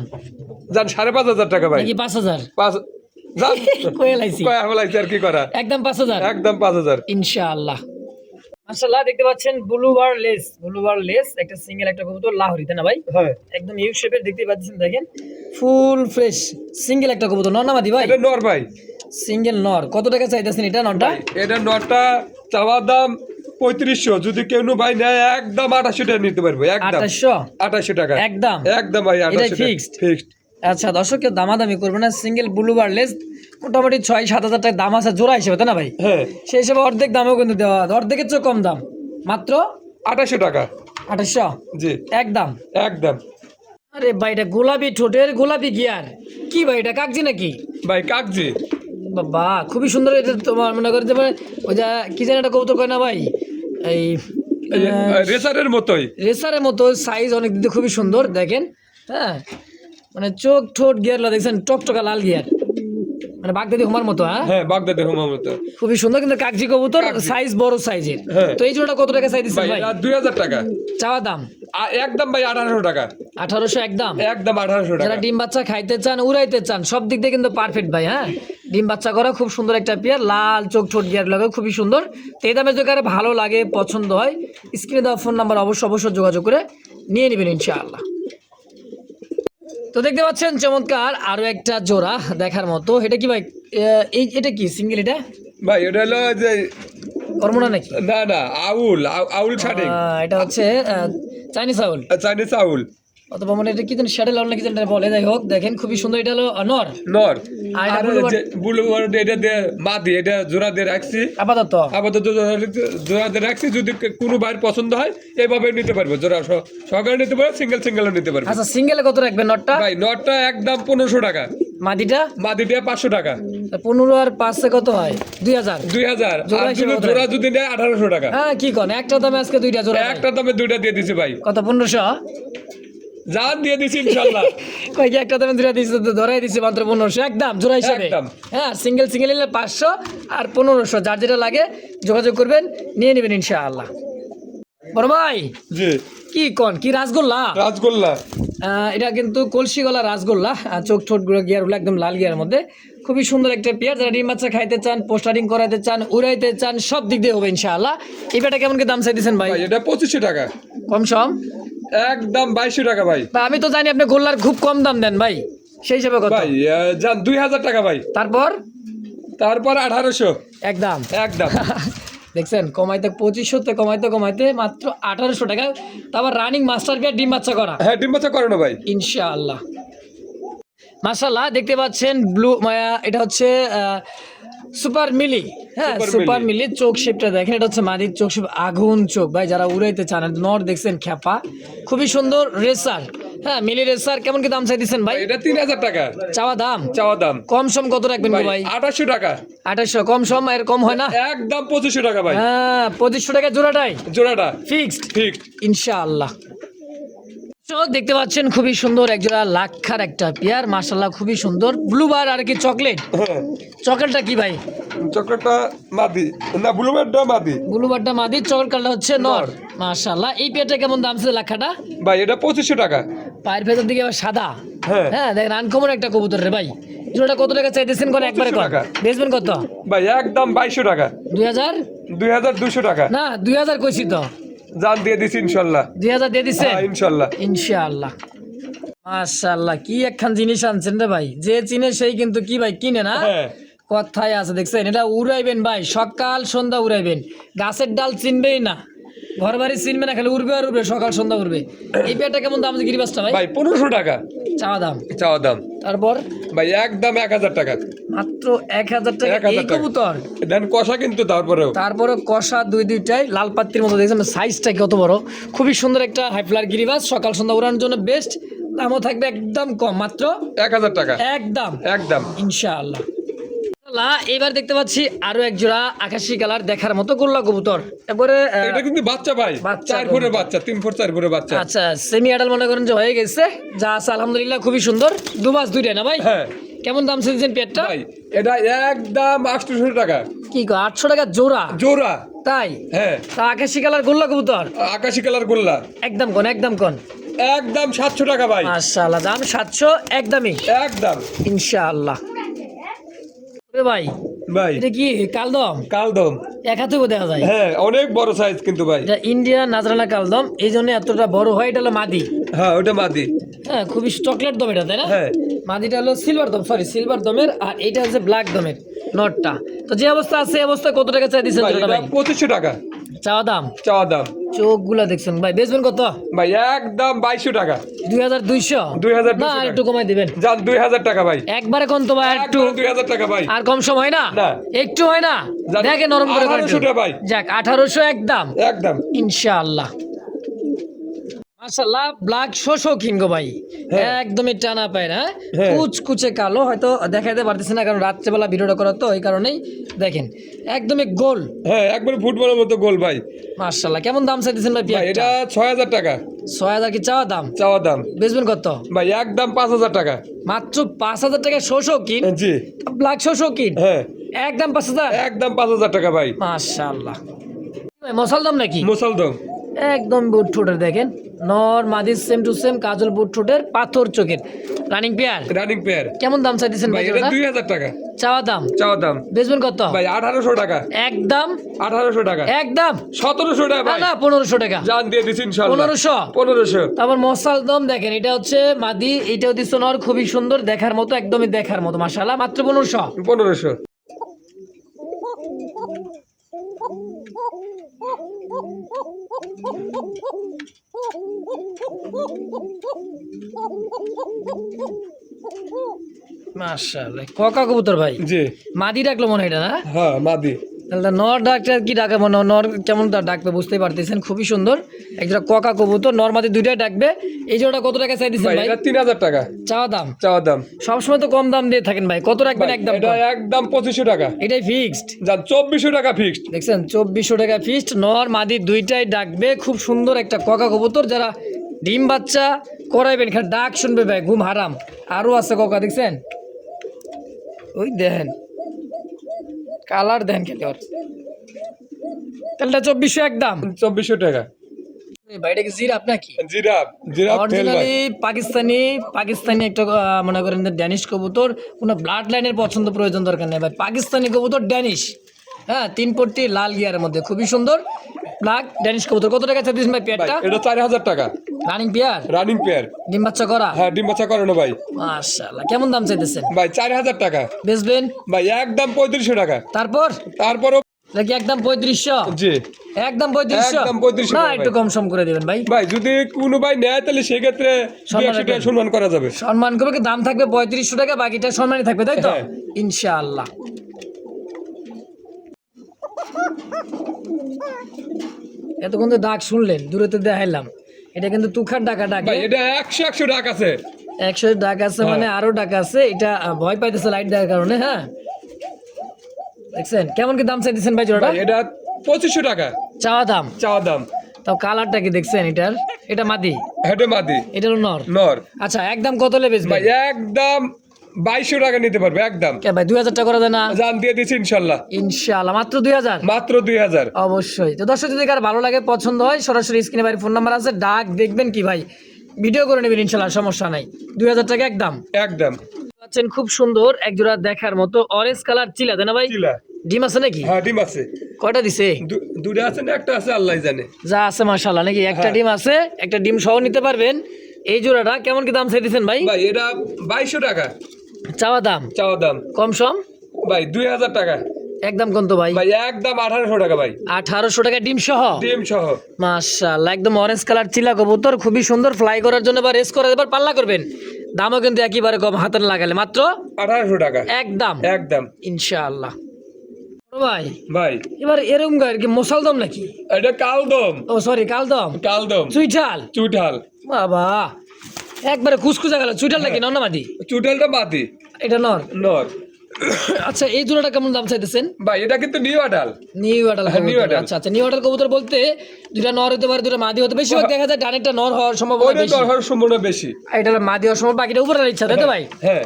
জান 5500 টাকা ভাই। নাকি 5000? 5 জান কয়ে লাইছি, কয় হলাইছে আর কি করা, একদম 5000 একদম 5000 ইনশাআল্লাহ। মাশাআল্লাহ, দেখতে পাচ্ছেন ব্লুবার লেস, একটা সিঙ্গেল একটা কবুতর, লাহোরি, তাই না ভাই? হ্যাঁ একদম ইউ শেপের, দেখতে পাচ্ছেন, দেখেন ফুল ফ্রেশ সিঙ্গেল একটা কবুতর, নর না মাদি ভাই? এটা নর ভাই। সিঙ্গেল নর। কত টাকা চাইতেছেন এটা নরটা? এটা নরটা চাওয়া দাম 3500, যদি কেউ ভাই নেয় একদম 2800 টাকা নিতে পারবে একদম। 2800 টাকা একদম একদম ভাই। এটাই 2800 fixed? ফিক্সড। আচ্ছা দর্শক, কেউ দামাদামি করবে না, সিঙ্গেল ব্লুবার লেস মোটামুটি 6-7 হাজার টাকা দাম আছে জোড়া হিসেবে, তাই না ভাই? হ্যাঁ সেই হিসেবে অর্ধেক দামেও কিন্তু দেওয়া, অর্ধেকের চেয়ে কম দাম, মাত্র 2800 টাকা। 2800 জি একদম। একদম। আরে ভাই, এটা গোলাপি ঠোঁটের, গোলাপি গিয়ার, কি ভাই এটা কাগজি নাকি? ভাই কাকজি। বাবা, খুবই সুন্দর। এটা তোমার মনে করে যে ওই যা কি জানি একটা কবুতর কয় না ভাই, এই রেসারের মতোই। রেসারের মতো সাইজ, অনেক দিতে খুবই সুন্দর, দেখেন। হ্যাঁ, মানে চোখ ঠোঁট গিয়ারগুলো দেখছেন টকটকা লাল গিয়ার, মানে বাগদাদি হুমার মতো। হ্যাঁ হ্যাঁ বাগদাদের হুমার মতো খুবই সুন্দর, কিন্তু কাগজি কবুতর, সাইজ বড় সাইজের। হ্যাঁ। তো এই জোড়াটা কত টাকা চাই দিচ্ছেন ভাই ভাই? এটা 2000 টাকা চাওয়া দাম একদম ভাই। 1800 টাকা 1800 একদম। একদম 1800 যারা টাকা। ডিম বাচ্চা খাইতে চান, উড়াইতে চান, সব দিক দিয়ে কিন্তু পারফেক্ট ভাই। হ্যাঁ, ডিম বাচ্চা করা খুব সুন্দর একটা পেয়ার, লাল চোখ ঠোঁট গিয়ার লাগে, খুবই সুন্দর। তো এই দামে যদি কারো ভালো লাগে, পছন্দ হয়, স্ক্রিনে দেওয়া ফোন নাম্বার অবশ্যই যোগাযোগ করে নিয়ে নেবেন ইনশাআল্লাহ। তো দেখতে পাচ্ছেন চমৎকার আরো একটা জোড়া দেখার মতো। এটা কি ভাই, এটা কি সিঙ্গেল? এটা ভাই এটা হলো যে কর্মনা নাকি? না না, আউল শাডিং। এটা হচ্ছে চাইনিজ আউল, চাইনিজ আউল অথবা মানে এটা কি জানি শ্যাডেল আউল নাকি যেন বলে, যাই হোক দেখেন খুবই সুন্দর। এটা হলো নর। নর। আর এটা আর বুলুবার এটা দিয়ে মাদি, এটা জোড়া দিয়ে রাখছি আপাতত। আপাতত জোড়া দিয়ে রাখছি, যদি কোনো ভাইয়ের পছন্দ হয় এইভাবে নিতে পারবে, জোড়া সহকারে নিতে পারবে, সিঙ্গেলও নিতে পারবে। আচ্ছা, সিঙ্গেলে কত রাখবেন নটটা? ভাই নটটা একদম 1500 টাকা, মাদিটা? মাদিটা 500 টাকা। 15 আর 5 কত হয়? 2000। 2000। জোড়া আর হিসেবে যদি কত জোড়া যদি নেয় 1800 টাকা। হ্যাঁ, কি কোন একটা দামে আজকে দুইটা জোড়া? একটা দামে দুইটা দিয়ে দিছি ভাই। কত? 1500? জান দিয়ে দিছি ইনশাআল্লাহ। কই কি একটা দামে দুইটা দিছে, তো ধরাই দিছি মাত্র 1500 একদম জোড়া হিসেবে। একদম। হ্যাঁ, সিঙ্গেল নিলে 500 আর 1500, যার যেটা লাগে যোগাযোগ করবেন, নিয়ে নেবেন ইনশাআল্লাহ। বড় ভাই, জি কি কোন, কি রাসগোল্লা? রাসগোল্লা। এটা কিন্তু কলসি গলা রাসগোল্লা, চোখ ঠোঁট গুলো গিয়ারগুলো একদম লাল গিয়ার মধ্যে, খুবই সুন্দর একটা পেয়ার। যারা ডিম বাচ্চা খাইতে চান, পোস্টারিং করাতে চান, উড়াইতে চান, সব দিক দিয়ে হবে ইনশাআল্লাহ। এই পেয়ারটা কেমন কি দাম চাইতেছেন ভাই? ভাই এটা 2500 টাকা কম সম? একদম 2200 টাকা ভাই। বা আমি তো জানি আপনি গোল্লার খুব কম দাম দেন ভাই, সেই হিসাবে কত? ভাই জান 2000 টাকা ভাই। তারপর 1800 একদম। একদম। দেখছেন, কমাইতে 2500 তে কমাইতে মাত্র 1800 টাকা। তারপর রানিং মাস্টার পেয়ার, ডিম বাচ্চা করা। হ্যাঁ ডিম বাচ্চা করে না ভাই ইনশাআল্লাহ। মাশাআল্লাহ, দেখতে পাচ্ছেন ব্লু, এটা হচ্ছে সুপার মিলি, হ্যাঁ সুপার সুপার মিলি। চোখ শেপটা দেখেন, এটা হচ্ছে মাদির চোখ শেপ, আগুন চোখ ভাই, যারা উড়াইতে চান। নর দেখছেন খ্যাপা, খুবই সুন্দর রেসার, হ্যাঁ মিলি রেসার। কেমন কি দাম চাইতেছেন ভাই? এটা 3000 টাকা চাওয়া দাম। চাওয়া দাম। কম সম কত রাখবেন গো ভাই? 2800 টাকা। 2800 কম সম এর কম হয় না? একদম 2500 টাকা ভাই। হ্যাঁ 2500 টাকা জোড়াটাই জোড়াটা ফিক্সড ঠিক। ইনশাআল্লাহ। তো দেখতে পাচ্ছেন খুবই সুন্দর একজোড়া লাক্ষার একটা পেয়ার, মাশাআল্লাহ খুবই সুন্দর। ব্লুবার আর কি চকলেট, হ্যাঁ চকলেটটা কি ভাই? চকলেটটা মাদি না, ব্লুবারটা মাদি। ব্লুবারটা মাদি, চকলেট কালারটা হচ্ছে নর। নর। মাশাআল্লাহ। এই পেয়ারটা কেমন দাম ছিল লাক্ষাটা? ভাই এটা 2500 টাকা। পায়ের ভেতর দিকে আবার সাদা, হ্যাঁ হ্যাঁ দেখেন আনকমন একটা কবুতর রে ভাই। জোড়াটা কত টাকা চাইতেছেন কোন একবারে 2500 কর? টাকা। বেচবেন কত? ভাই একদম 2200 টাকা। 2000 2200 টাকা। না 2000 কইছি তো। জান দিয়ে দিছি ইনশাআল্লাহ। 2000 দিয়ে দিছে হ্যাঁ ইনশাআল্লাহ। ইনশাআল্লাহ। মাশাআল্লাহ কি একখান জিনিস আনছেন রে ভাই, যে চিনে সেই কিন্তু কি ভাই কিনে না। হ্যাঁ কথায় আছে দেখছেন, এটা উড়াইবেন ভাই, সকাল সন্ধ্যা উড়াইবেন। গাছের ডাল চিনবেই না, ঘর বাড়ি চিনবে না, খালি উড়বে আর উড়বে, সকাল সন্ধ্যা উড়বে। এই পেয়ারটা কেমন দাম আছে গিরিবাসটা ভাই? ভাই 1500 টাকা চাওয়া দাম। চাওয়া দাম। তারপর ভাই একদম 1000 টাকা। মাত্র 1000 টাকা 1000 এই টাকা। কবুতর। দেন কষা কিন্তু তারপরেও। তারপরে কষা দুইটাই লাল পাত্রির মতো দেখছেন, সাইজটা কত বড়, খুবই সুন্দর একটা হাইফ্লার গিরিবাস, সকাল সন্ধ্যা উড়ানোর জন্য বেস্ট। দামও থাকবে একদম কম, মাত্র 1000 টাকা একদম একদম। ইনশাআল্লাহ। এবার দেখতে পাচ্ছি আরো এক জোড়া আকাশি কালার দেখার মতো গোল্লা কবুতর। এবারে এটা কিন্তু বাচ্চা ভাই, বাচ্চা 4 ফুটের বাচ্চা, 3 ফুট 4 ফুটের বাচ্চা। আচ্ছা সেমি অ্যাডাল মনে করেন যে হয়ে গেছে, যা আছে আলহামদুলিল্লাহ খুবই সুন্দর। দুবাস দুইটাই না ভাই? হ্যাঁ কেমন দাম চাইছেন পেটটা? ভাই এটা একদম 800 টাকা। কি গো 800 টাকা জোড়া? জোড়া তাই? হ্যাঁ তা আকাশি কালার গোল্লা কবুতর আকাশি কালার গোল্লা একদম কোন, একদম কোন? একদম 700 টাকা ভাই। মাশাআল্লাহ দাম 700 একদমই একদম ইনশাআল্লাহ। ওরে ভাই ভাই এটা কি কালদম? কালদম। এক হাতেও দেখা যায়। হ্যাঁ অনেক বড় সাইজ কিন্তু ভাই। এটা ইন্ডিয়া নাজরানা কালদম, এই জন্য এতটা বড় হয়। এটা হলো মাদি, হ্যাঁ ওটা মাদি। হ্যাঁ খুবই চকলেট দম এটা, তাই না? হ্যাঁ মাদিটা হলো সিলভার দম, সরি সিলভার দমের, আর এইটা হচ্ছে ব্ল্যাক দমের নটটা। তো যে অবস্থা আছে এই অবস্থায় কত টাকা চাই দিচ্ছেন ভাই জোড়াটা এটা ভাই? 2500 টাকা চাওয়া দাম। চাওয়া দাম। চোখগুলা দেখছেন ভাই, বেচবেন কত? ভাই একদম 2200 টাকা। 2200 2200 না আর একটু কমাই দিবেন। জান 2000 টাকা ভাই। একবারে কোন তো ভাই, আর একটু 2000 টাকা ভাই। আর কম সময় না? না। একটু হয় না? জান, দেখে নরম করে 1800 টাকা ভাই। যাক 1800 একদম একদম ইনশাআল্লাহ। মাশাআল্লাহ ব্ল্যাক শোষো কিনগো ভাই, হ্যাঁ। একদমই টানা পায় না, হ্যাঁ। কুচকুচে কালো, হয়তো দেখাইতে পারতেছি না কারণ রাত্রেবেলা ভিডিওটা করা তো, এই কারণেই দেখেন একদমই গোল। হ্যাঁ একবার ফুটবলের মতো গোল ভাই। মাশাআল্লাহ কেমন দাম চাইতেছেন ভাই? ভাই এটা 6000 টাকা 6000 কি চাওয়া দাম? চাওয়া দাম। বেচবেন কত? ভাই একদম 5000 টাকা। মাত্র 5000 টাকা শোষো কিন, জি ব্ল্যাক শোষো কিন হ্যাঁ একদম 5000। একদম 5000 টাকা ভাই। মাশাআল্লাহ মশাল দাম নাকি? মুসলদম। একদম বুট ঠোঁটের দেখেন, নর মাদির সেম টু সেম, কাজল বুট ঠোঁটের, পাথর চোখের, রানিং পেয়ার। Running pair. কেমন দাম চাইতেছেন ভাই ভাই? এটা 2000 টাকা চাওয়া দাম। চাওয়া দাম। বেচবেন কত? ভাই 1800 টাকা একদম 1800 টাকা। একদম 1700 টাকা না ভাই। না 1500 টাকা। জান দিয়ে দিছি ইনশাআল্লাহ। 1500 1500। তারপর মশাল দম দেখেন, এটা হচ্ছে মাদি, এটাও দিচ্ছে নর, খুবই সুন্দর দেখার মতো, একদমই দেখার মতো মাশাআল্লাহ, মাত্র 1500। 1500। মাশাআল্লাহ কোকা কবুতর ভাই, জি মাদি ডাকলো মনে হয় এটা না? হ্যাঁ মাদি। তাহলে নর ডাকটা কি ডাকে মনে হয়? নর কেমন তার ডাকবে বুঝতেই পারতেছেন, খুবই সুন্দর একটা কোকা কবুতর, নর মাদি দুইটাই ডাকবে। এই জোড়াটা কত টাকা চাই দিচ্ছেন ভাই ভাই? এটা 3000 টাকা চাওয়া দাম। চাওয়া দাম। সবসময় তো কম দাম দিয়ে থাকেন ভাই, কত রাখবেন ভাই, একদম? এটা একদম 2500 টাকা। এটাই ফিক্সড। জান 2400 টাকা ফিক্সড। দেখছেন 2400 টাকা ফিক্সড, নর মাদি দুইটাই ডাকবে, খুব সুন্দর একটা কোকা কবুতর। যারা ডিম বাচ্চা করাইবেন খালি ডাক শুনবে ভাই, ঘুম হারাম। আরো আছে কোকা দেখছেন, ওই দেখেন কালার দেন খেলে ওর। তাহলে 2400 একদম। 2400 টাকা। ভাই এটা কি জিরাফ নাকি? জিরাফ জিরাফ ফেল ভাই। অরিজিনালি পাকিস্তানি একটা মনে করেন যে ড্যানিশ কবুতর, কোনো ব্লাড লাইনের পছন্দ প্রয়োজন দরকার নেই ভাই, পাকিস্তানি কবুতর ড্যানিশ, হ্যাঁ 3 পট্টি লাল গিয়ারের মধ্যে, খুবই সুন্দর ব্ল্যাক ড্যানিশ কবুতর। কত টাকা চাইছেন ভাই ভাই পেয়ারটা? এটা 4000 টাকা রানিং পেয়ার, রানিং পেয়ার। ডিম বাচ্চা করা? হ্যাঁ ডিম বাচ্চা করানো ভাই। মাশাআল্লাহ কেমন দাম চাইতেছেন ভাই 4000 টাকা। বেচবেন? ভাই একদম 3500 টাকা। তারপর তারপরও নাকি একদম 3500? জি একদম 3500? একদম 3500 না টাকা একটু ভাই। কম সম করে দিবেন ভাই। ভাই যদি কোনো ভাই নেয় তাহলে সেক্ষেত্রে সম্মান 200 টাকা রাখবেন। সম্মান করা যাবে। সম্মান করবে কি, দাম থাকবে 3500 টাকা, বাকিটা সম্মানই থাকবে তাই তো? হ্যাঁ। ইনশাআল্লাহ। এতক্ষণ তো ডাক শুনলেন, দূরে তো দেখাইলাম, এটা কিন্তু তুখার ডাকা ডাকে। ভাই এটা 100 ডাক আছে। 100 ডাক আছে মানে আরো ডাক আছে, এটা ভয় পাইতেছে লাইট দেওয়ার কারণে। হ্যাঁ দেখছেন কেমন কি দাম চাইতেছেন ভাই জোড়াটা? ভাই এটা 2500 টাকা চাওয়া দাম। চাওয়া দাম। তাও কালারটা কি দেখছেন এটার? এটা মাদি, হেডে মাদি, এটা হলো নর। নর। আচ্ছা একদম কত লে বেচবেন? ভাই একদম 2200 টাকা নিতে পারবে একদম। কে ভাই 2000 টাকা করে দেয় না? জান দিয়ে দিচ্ছি ইনশাল্লাহ। ইনশাআল্লাহ মাত্র 2000? মাত্র 2000। অবশ্যই। তো দর্শক যদি কার ভালো লাগে পছন্দ হয় সরাসরি স্ক্রিনে ভাই ফোন নাম্বার আছে, ডাক দেখবেন কি ভাই ভিডিও করে নেবেন ইনশাআল্লাহ, সমস্যা নাই। 2000 টাকা একদম। একদম পাচ্ছেন খুব সুন্দর এক জোড়া দেখার মতো অরেঞ্জ কালার চিলা, তাই না ভাই? চিলা। ডিম আছে নাকি? হ্যাঁ ডিম আছে। কয়টা দিছে? দুটো আছে না একটা আছে আল্লাহ জানে। যা আছে মাশাআল্লাহ নাকি? একটা হ্যাঁ। ডিম আছে, একটা ডিম সহ নিতে পারবেন। এই জোড়াটা কেমন কি দাম চাইতেছেন ভাই? ভাই এটা 2200 টাকা চাওয়া দাম। চাওয়া দাম। কম সম ভাই 2000 টাকা একদম। কোন তো ভাই? ভাই একদম 1800 টাকা ভাই। 1800 টাকা ডিম সহ? ডিম সহ। মাশাআল্লাহ একদম অরেঞ্জ কালার চিলা কবুতর, খুবই সুন্দর। ফ্লাই করার জন্য বা রেস করার এবার পাল্লা করবেন, দামও কিন্তু একেবারে কম, হাতে না লাগালে মাত্র 1800 টাকা একদম। একদম ইনশাআল্লাহ। ও ভাই ভাই এবার এরকম গায়ের কি মশালদম নাকি? এটা কালদম। ও সরি কালদম। কালদম চুইঠাল। চুটাল। বাবা একবারে কুসকুসা গেল। চুইঠাল নাকি নর না মাদি? চুটালটা মাটি, এটা নর। নর। আচ্ছা এই জোড়াটা কেমন দাম চাইতেছেন? ভাই এটা কিন্তু নিউ আডাল। নিউ আডাল হ্যাঁ, নিউ কবুতর। আডাল। আচ্ছা আচ্ছা নিউ আডাল কবুতর বলতে দুইটা নর হতে পারে, দুইটা মাদি হতে, বেশিরভাগ দেখা যায় ডানেরটা নর হওয়ার সম্ভাবনা ওইটা বেশি, তো হওয়ার সম্ভাবনা বেশি। আর এটা হলো মাদি হওয়ার সম্ভাবনা, বাকিটা উপরের ইচ্ছা, তাই তো ভাই? হ্যাঁ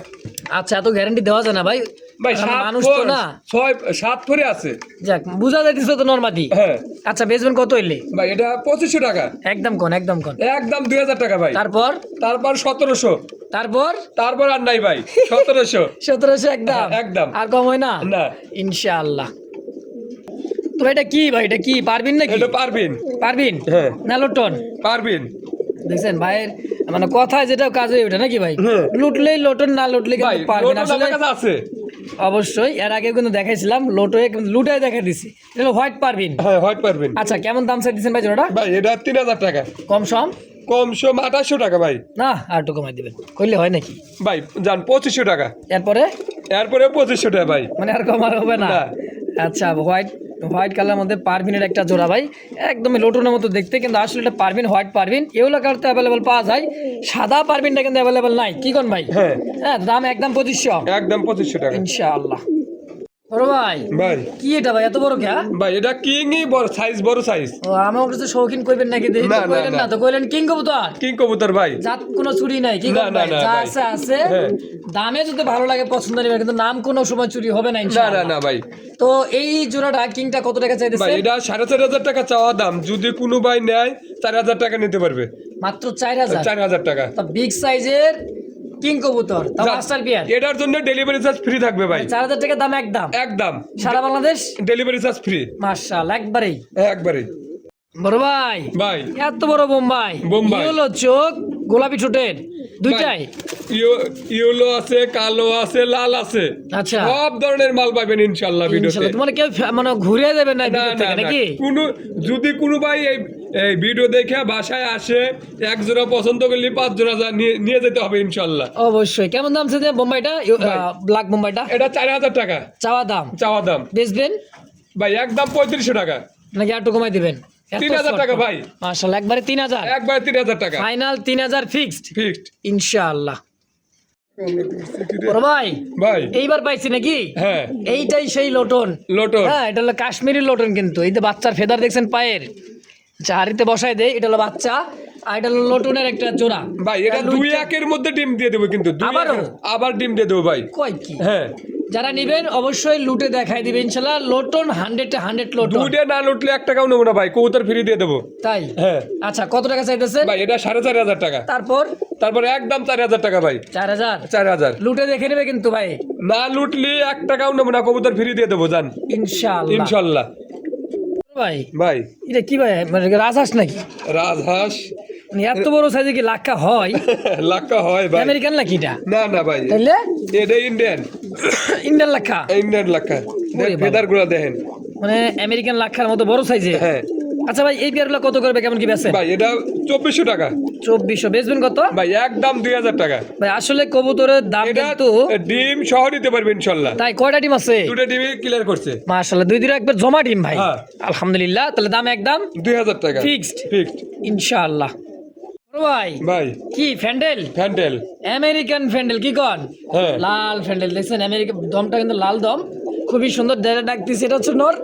আচ্ছা এত গ্যারান্টি দেওয়া যায় না ভাই, ভাই কারণ 7 মানুষ তো না। 7 ধরে আছে। যাক বুঝা যাইতেছে তো নর মাদি। হ্যাঁ আচ্ছা বেচবেন কত হইলে? ভাই এটা 2500 টাকা একদম কোন, একদম কোন। একদম 2000 টাকা ভাই। তারপর? তারপর 1700। তারপর? তারপর আর নাই ভাই 1700। 1700 একদম? একদম। আর কম হয় না? না। ইনশাআল্লাহ। তো এটা কি ভাই, এটা কি পারবিন নাকি? এটা পারবেন। পারবিন হ্যাঁ। না লোটন? পারবেন। দেখছেন ভাইয়ের মানে কথায় যেটা কাজে ওঠে নাকি ভাই? হ্যাঁ। লুটলেই লোটন, না লুটলে ভাই কিন্তু পারবেন লোটন আসলে। আমার কাছে আছে। অবশ্যই এর আগে কিন্তু দেখাইছিলাম লোটোয়ে, কিন্তু লুটাই দেখা দিছি। এটা হোয়াইট পারবিন। হ্যাঁ হয় পারবেন। আচ্ছা কেমন দাম চাইতেছেন ভাই জোড়াটা? ভাই এটা 3000 টাকা। কম সম? কম সম 2800 টাকা ভাই। না আর একটু কমাই দিবেন, কইলে হয় নাকি? ভাই যান 2500 টাকা। এরপরে? এরপরে 2500 টাকা ভাই। মানে আর কমার হবে না? না। আচ্ছা হোয়াইট কালার মধ্যে পারভিনের একটা জোড়া ভাই, একদমই লোটনের মতো দেখতে, কিন্তু আসলে এটা পারভিন, হোয়াইট পারভিন। এগুলো কারতে অ্যাভেলেবল পাওয়া যায়, সাদা পারভিনটা কিন্তু অ্যাভেলেবল নাই। কি কোন ভাই? হ্যাঁ। হ্যাঁ দাম একদম 2500। একদম 2500 টাকা। ইনশাআল্লাহ। বড় ভাই ভাই কি এটা ভাই এত বড় কে? ভাই এটা কিংই বড় সাইজ, বড় সাইজ। ও আমার কাছে শৌখিন কইবেন নাকি? দেখি না, তো না, কইলেন না। না, তো কইলেন কিং কবুতর। কিং কবুতর ভাই। জাত কোনো চুরি নাই কি না, কোন না, ভাই? না, যা ভাই। আছে আছে। হ্যাঁ। দামে যদি ভালো লাগে পছন্দ নিবে, কিন্তু নাম কোনো সময় চুরি হবে না না না ইনশাআল্লাহ। না ভাই। তো এই জোড়াটা কিংটা কত টাকা ভাই চাইতেছে? এটা 4500 টাকা চাওয়া দাম, যদি কোনো ভাই নেয় 4000 টাকা নিতে পারবে। মাত্র 4000? 4000 টাকা। তো বিগ সাইজের কিং কবুতর, তাও যা- মাস্টার পিয়ার। এটার জন্য ডেলিভারি চার্জ ফ্রি থাকবে ভাই। 4000 টাকা দাম একদম? একদম সারা বাংলাদেশ ডেলিভারি চার্জ ফ্রি। মাশাআল্লাহ একবারেই। একবারে বড় ভাই ভাই। এত বড় বোম্বাই, বোম্বাই। কি হলো চোখ গোলাপি ঠোঁটের দুইটাই? ইয়েলো আছে, কালো আছে, লাল আছে। আচ্ছা। সব ধরনের মাল পাবেন ইনশাআল্লাহ ভিডিওতে। ইনশাআল্লাহ। তোমার কেউ মানে ঘুরে যাবে না না ভিতর না থেকে না নাকি? কোনো যদি কোনো ভাই এই ভিডিও দেখে বাসায় আসে, এক জোড়া পছন্দ করলে 5 জোড়া নিয়ে যেতে হবে ইনশাআল্লাহ। অবশ্যই। কেমন দাম চাইছে বোম্বাইটা, ব্ল্যাক বোম্বাইটা? এটা 4000 টাকা চাওয়া দাম। চাওয়া দাম। বেচবেন ভাই একদম 3500 টাকা। নাকি একটু কমাই দিবেন? 3000 টাকা ভাই। মাশাআল্লাহ একবারে 3000? একবার 3000 টাকা ফাইনাল 3000 ফিক্সড ফিক্সড ইনশাআল্লাহ। বড় ভাই ভাই। এইবার পাইছি নাকি? হ্যাঁ এইটাই সেই লোটন। লোটন। হ্যাঁ এটা হলো কাশ্মীরি লোটন, কিন্তু এই যে বাচ্চার ফেদার দেখছেন পায়ের, হাড়িতে বসাই দেয়, এটা হলো বাচ্চা, আর এটা হলো লোটনের একটা জোড়া। ভাই এটা 2-1 এর মধ্যে ডিম দিয়ে দেবো, কিন্তু আবারও? আবার ডিম দিয়ে দেবো ভাই। কয় কি? হ্যাঁ যারা নিবেন অবশ্যই লুটে দেখাই দিবে ইনশাআল্লাহ। Lotion 100 lotion. দুইটা না লুটলে 1 টাকাও নেবো না ভাই, কবুতর ফ্রি দিয়ে দেবো। তাই? হ্যাঁ আচ্ছা কত টাকা চাইতেছেন? ভাই এটা 4500 টাকা। তারপর? তারপরে একদম 4000 টাকা ভাই। 4000? 4000 লুটে দেখে নেবে কিন্তু ভাই না লুটলে 1 টাকাও নেবো না, কবুতর ফ্রি দিয়ে দেবো জান ইনশাআল্লাহ। ইনশাল্লাহ। ভাই ভাই এটা কি ভাই, মানে রাজহাঁস নাকি? রাজহাঁস মানে এত বড় সাইজে কি লাক্কা হয়? লাক্কা হয় ভাই। আমেরিকান নাকি এটা? না না ভাই, তাইলে এটা ইন্ডিয়ান। ইন্ডিয়ান লাক্কা? ইন্ডিয়ান লাক্কা। ওরে বাবা। ফেদার গুলো দেখেন। মানে আমেরিকান লাক্কার মতো বড় সাইজে? হ্যাঁ আচ্ছা ভাই এই পেয়ারগুলো কত করবে, কেমন কি বেচেন? ভাই এটা 2400 টাকা। 2400 বেচবেন কত ভাই একদম 2000 টাকা। ভাই? আসলে কবুতরের দাম এটা কিন্তু ডিম সহ নিতে পারবে ইনশাআল্লাহ। তাই কয়টা ডিম আছে? দুটো ডিমই ক্লিয়ার করছে মাশাআল্লাহ, দুই একবার জমা ডিম ভাই। হ্যাঁ। আলহামদুলিল্লাহ, তাহলে দাম একদম 2000 টাকা ফিক্সড ফিক্সড। ইনশাআল্লাহ। বড় ভাই ভাই কি ফ্যান্ডেল? ফ্যান্ডেল আমেরিকান ফ্যান্ডেল কি কোন? হ্যাঁ। লাল ফ্যান্ডেল দেখছেন, আমেরিকা দমটা কিন্তু লাল দম, খুবই সুন্দর। ডাকতেছে এটা হচ্ছে নর,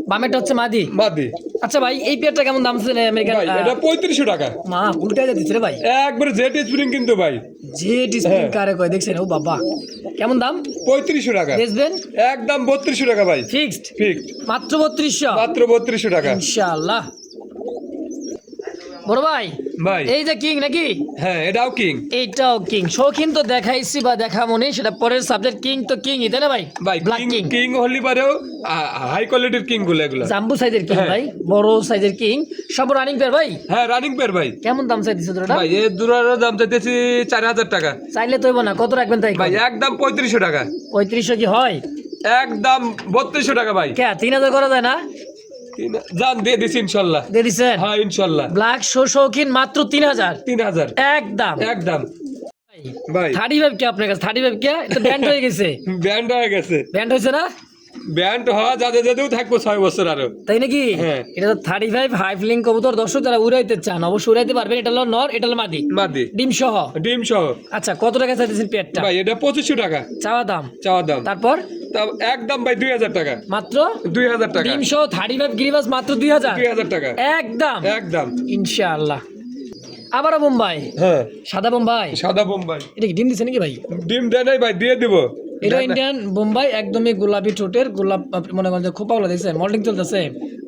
বামেটা হচ্ছে মাদি। মাদি। আচ্ছা ভাই, এই পেয়ারটা কেমন দাম আছে আমেরিকান? ভাই এটা 3500 টাকা। মা উল্টা যাচ্ছে রে ভাই, একবারে জেট স্প্রিং কিন্তু ভাই। যে ডিসপ্লিন কারে কয় দেখছেন? ও বাবা, কেমন দাম? 3500 টাকা। বেচবেন একদম 3200 টাকা ভাই ফিক্সড ফিক্সড। মাত্র 3200 মাত্র 3200 টাকা ইনশাআল্লাহ। বড় ভাই ভাই। এই যে কিং নাকি? হ্যাঁ এটাও কিং। এইটাও কিং। শৌখিন তো দেখাইছি বা দেখামনি, সেটা পরের সাবজেক্ট। কিং তো কিংই, তাই না ভাই? ভাই ব্ল্যাক কিং কিং, কিং হলি পারেও হাই কোয়ালিটির কিং গুলো এগুলো। জাম্বু সাইজের কিং হ্যাঁ। ভাই, বড় সাইজের কিং, সব রানিং পেয়ার ভাই। হ্যাঁ রানিং পেয়ার ভাই। কেমন দাম চাইতেছে তোরা? ভাই এই দুরার দাম চাইতেছি 4000 টাকা। চাইলে তো হইব না, কত রাখবেন তাই? ভাই একদম 3500 টাকা। 3500 কি হয়? একদম 3200 টাকা ভাই। কে 3000 করা যায় না? জান দিয়ে দিছি ইনশাআল্লাহ। দিয়ে দিছেন? হ্যাঁ ইনশাআল্লাহ। ব্ল্যাক শৌখিন মাত্র 3000 3000 একদম একদম। ভাই 35 কে আপনার কাছে? 35 কে? এটা ব্যান্ড হয়ে গেছে। ব্যান্ড হয়ে গেছে। ব্যান্ড হয়েছে না? ব্যান্ড হওয়া যাদেও থাকবো 6 বছর আরো। তাই নাকি? হ্যাঁ। এটা তো 35 হাই ফ্লিং কবুতর। দর্শক যারা উড়াইতে চান অবশ্যই উড়াইতে পারবেন। এটা হলো নর, এটা হলো মাদি, মাদি ডিম সহ। ডিম সহ। আচ্ছা, কত টাকা চাইতেছেন পেয়ারটা? ভাই এটা 2500 টাকা চাওয়া দাম। চাওয়া দাম। তারপর তা একদম ভাই 2000 টাকা। মাত্র 2000 টাকা। ডিম সহ 35 গিরিবাস মাত্র 2000 2000 টাকা একদম একদম ইনশাআল্লাহ। আবারও বোম্বাই, হ্যাঁ সাদা বোম্বাই। সাদা বোম্বাই। এটা কি ডিম দিছে নাকি ভাই? ডিম দেয় নাই ভাই, দিয়ে দিব। এটা ইন্ডিয়ান বোম্বাই, একদমই গোলাপি ঠোঁটের, গোলাপ মনে করেন যে খোপাগুলো দেখছেন মল্টিং চলতেছে।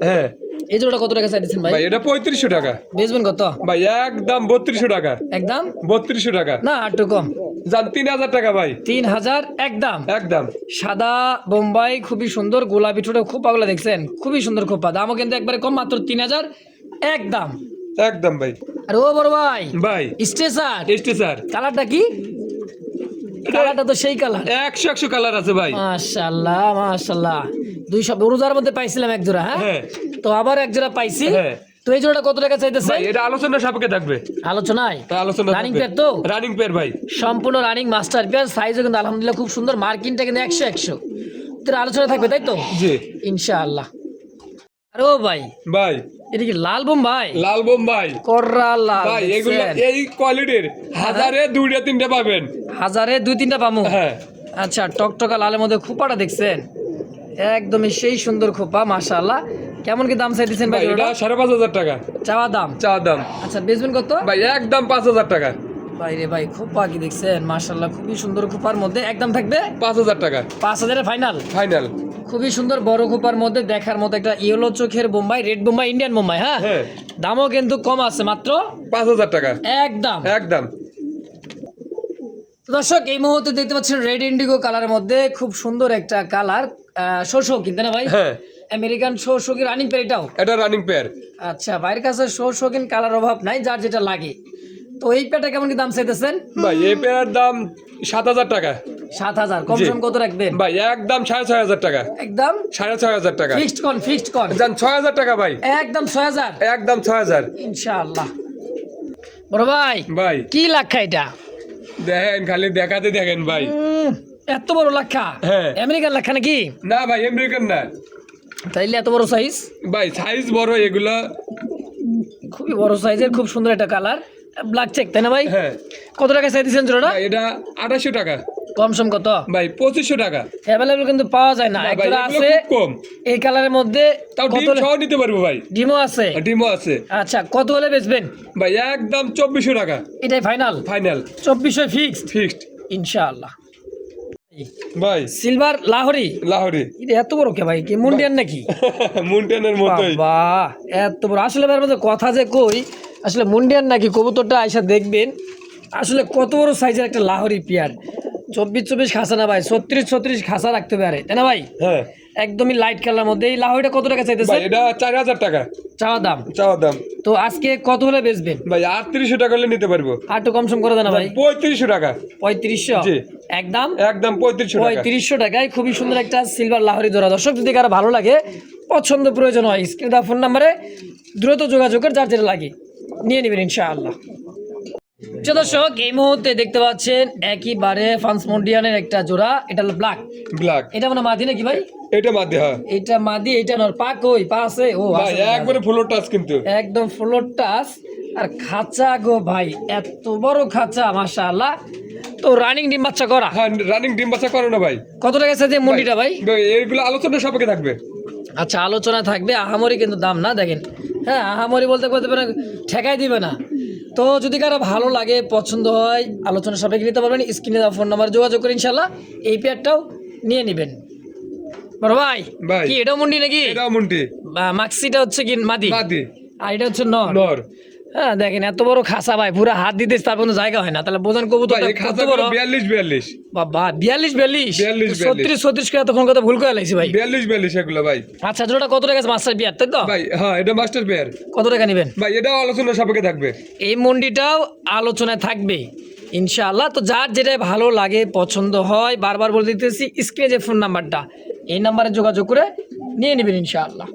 হ্যাঁ এই জোড়াটা কত টাকা চাইতেছেন ভাই? ভাই এটা 3500 টাকা। বেচবেন কত? ভাই একদম 3200 টাকা। একদম 3200 টাকা। না, একটু কম। জান 3000 টাকা ভাই। 3000 একদম। একদম সাদা বোম্বাই, খুবই সুন্দর, গোলাপি ঠোঁটের খোপাগুলো দেখছেন, খুবই সুন্দর খোপা। দামও কিন্তু একবারে কম, মাত্র 3000 একদম একদম ভাই। আর ও বড় ভাই ভাই স্টেসার, স্টেসার কালারটা কি? কালারটা তো সেই কালার। 100 কালার আছে ভাই। মাশাআল্লাহ মাশাআল্লাহ। 200 রোজার মধ্যে পাইছিলাম এক জোড়া। হ্যাঁ, হ্যাঁ তো আবার এক জোড়া পাইছি। হ্যাঁ। তো এই জোড়াটা কত টাকা চাইতেছে? ভাই এটা আলোচনা সাপেক্ষে থাকবে। আলোচনায় আলোচনা রানিং পেয়ার তো? রানিং পেয়ার ভাই। সম্পূর্ণ রানিং মাস্টার পেয়ার। সাইজও কিন্তু আলহামদুলিল্লাহ খুব সুন্দর। মার্কিংটা কিন্তু 100 তোর আলোচনা থাকবে তাই তো? জি ইনশাআল্লাহ। আরে ও ভাই, ভাই এটা কি লাল বোম্বাই? লাল বোম্বাই কররা লাল ভাই। এগুলো দেখছেন? এই কোয়ালিটির হাজারে 2-3টা পাবেন। হাজারে 2-3টা পামু। হ্যাঁ আচ্ছা, টকটকা লালের মধ্যে খোপাটা দেখছেন, একদমই সেই সুন্দর খোপা মাশাআল্লাহ। কেমন কি দাম চাইতেছেন ভাই? ভাই এটা 5500 টাকা চাওয়া দাম। চাওয়া দাম। আচ্ছা, বেচবেন কত ভাই একদম 5000 টাকা। ভাই রে ভাই, খোপা কি দেখছেন মাশাআল্লাহ, খুবই সুন্দর খোপার মধ্যে একদম থাকবে 5000 টাকা 5000 ফাইনাল। ফাইনাল। খুবই সুন্দর বড় খোপার মধ্যে দেখার মতো একটা ইয়েলো চোখের বোম্বাই, রেড বোম্বাই, ইন্ডিয়ান বোম্বাই। হ্যাঁ, হ্যাঁ দামও কিন্তু কম আছে, মাত্র 5000 টাকা একদম। একদম। তো দর্শক, এই মুহূর্তে দেখতে পাচ্ছেন রেড ইন্ডিগো কালারের মধ্যে খুব সুন্দর একটা কালার। শোষক কিনতে না ভাই? হ্যাঁ আমেরিকান শোষকি রানিং পেয়ার এটাও। এটা রানিং পেয়ার। আচ্ছা, বাইরের কাছে শোষকিন কালার অভাব নাই, যার যেটা লাগে। তো এই পেয়ারটা কেমন কি দাম চাইতেছেন? ভাই এই পেয়ার দাম 7000 টাকা। 7000 কম সম কত রাখবেন? ভাই একদম 6500 টাকা। একদম 6500 টাকা। ফিক্সড কোন, ফিক্সড কোন। জান 6000 টাকা ভাই। একদম 6000 একদম 6000 ইনশাআল্লাহ। বড় ভাই ভাই কি লাক্ষা এটা? দেখেন খালি দেখাতে দেখেন ভাই। এত বড় লাক্ষা? হ্যাঁ। আমেরিকান লাক্ষা নাকি? না ভাই আমেরিকান না তাইলে এত বড় সাইজ? ভাই সাইজ বড় এগুলা। খুবই বড় সাইজের, খুব সুন্দর একটা কালার, ব্ল্যাক চেক, তাই না ভাই? হ্যাঁ। কত টাকা চাইতেছেন জোড়াটা? ভাই এটা 2800 টাকা। কম সম কত? ভাই 2500 টাকা। অ্যাভেলেবল কিন্তু পাওয়া যায় না, না এক ভাই, জোড়া এগুলো আছে খুব কম। এই কালারের মধ্যে। তাও কত ডিম সহ নিতে পারবো ভাই। ডিমও আছে? ডিমও আছে। আচ্ছা, কত হলে বেচবেন? ভাই একদম 2400 টাকা এটাই ফাইনাল? Final 2400 fixed fixed. ইনশাআল্লাহ। ভাই সিলভার লাহোরি, লাহোরি। এটা এত বড় কে ভাই? কি মুন্ডিয়ান নাকি? মুন্টেনের মতোই। বাহ, এত বড়। আসলে ভাইয়ের মধ্যে কথা যে কই, আসলে মুন্ডিয়ান নাকি কবুতরটা আইসা দেখবেন আসলে কত বড় সাইজের একটা লাহোরি পেয়ার। 24 খাসা না ভাই, 36 খাসা রাখতে পারে, তাই না ভাই? হ্যাঁ একদমই লাইট কালার মধ্যে। এই লাহোরিটা কত টাকা চাইতেছে? ভাই এটা 4000 টাকা চাওয়া দাম। চাওয়া দাম। তো আজকে কত হলে বেচবেন? ভাই 3800 টাকা হলে নিতে পারবো। আর একটু কম সম করে দেন না ভাই? 3500 টাকা 3500 জি। একদম একদম 3500 টাকা 3500 টাকায় খুবই সুন্দর একটা সিলভার লাহোরি জোড়া। দর্শক, যদি কারো ভালো লাগে, পছন্দ প্রয়োজন হয়, স্ক্রিনে দেওয়া ফোন নাম্বারে দ্রুত যোগাযোগের, যার যেটা লাগে। নিয়ে নেবেন ইনশাআল্লাহ। দর্শক এই মুহূর্তে দেখতে পাচ্ছেন একইবারে ফ্রান্স মন্ডিয়ানের একটা জোড়া, এটা হলো ব্ল্যাক, এটা মানে মাদি নাকি ভাই? এটা মাদি, হ্যাঁ এটা মাদি, এটা নর। পা কই? পা আছে? ও ভাই একবারে ফুল টাচ, কিন্তু একদম ফ্লোর টাচ। আর খাঁচা গো ভাই, এত বড় খাঁচা মাশাআল্লাহ। তো রানিং ডিম বাচ্চা করা? হ্যাঁ রানিং ডিম বাচ্চা করে না ভাই। কত টাকা আছে যে মুন্ডিটা ভাই? এগুলো আলোচনা সাপেক্ষে থাকবে। আচ্ছা আলোচনা থাকবে, আহামরি কিন্তু দাম না দেখেন। হ্যাঁ আহামরি বলতে পারেন ঠেকাই দিবে না। তো যদি কারো ভালো লাগে পছন্দ হয় আলোচনা সাপেক্ষে নিতে পারবেন, স্ক্রিনে দেওয়া ফোন নাম্বার যোগাযোগ করে ইনশাল্লাহ এই পেয়ারটাও নিয়ে নেবেন। বড় ভাই কি এটাও মুন্ডি নাকি? এটাও মুন্ডি। মাক্সিটা হচ্ছে কি মাদি, আর এটা হচ্ছে নর। হ্যাঁ দেখেন এত বড় খাসা ভাই, পুরো হাত দিতে তার কোনো জায়গা হয় না, তাহলে বোঝান কবুতর কত বড়। 42 বাবা 42 36 করে তখন কথা ভুল করে লাইছি ভাই। 42 এগুলো ভাই। আচ্ছা জোড়াটা কত টাকা আছে? মাস্টার বিয়ার তাই তো ভাই? হ্যাঁ এটা মাস্টার পেয়ার। কত টাকা নেবেন ভাই? এটাও আলোচনা সাপেক্ষে থাকবে, এই মন্ডিটাও আলোচনায় থাকবে ইনশাআল্লাহ। তো যার যেটা ভালো লাগে পছন্দ হয়, বারবার বলে দিতেছি স্ক্রিনে যে ফোন নাম্বারটা, এই নাম্বারে যোগাযোগ করে নিয়ে নেবেন ইনশাআল্লাহ।